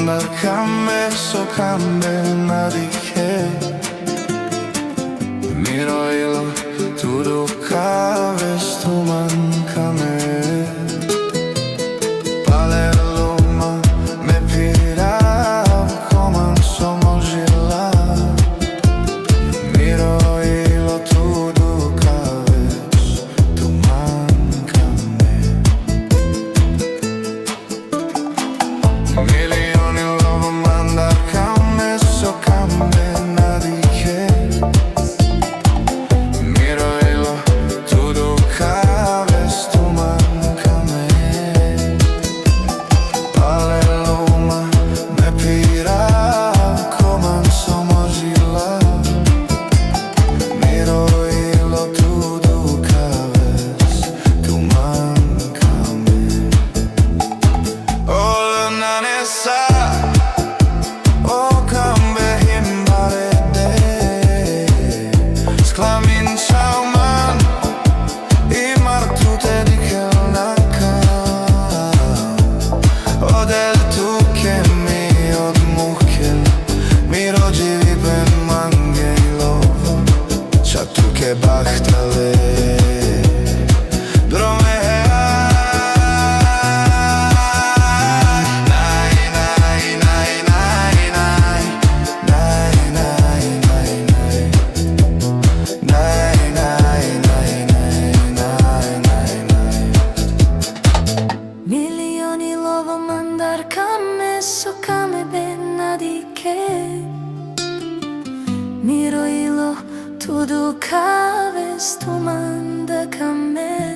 mandar kames o kamiben Milióny Love, tudo kaves tuman kame Paleluma me pirav koman somos žila Milióny Love, tudo kaves tuman kame Milióny Love, mandar kames o kamiben bachtale Drome Nai, nai, nai, nai, nai Nai, nai, nai, nai Nai, nai, nai, nai, nai, nai Milióny Love, mandar kames o kamiben Milióny Love, tudo kaves tu manda kames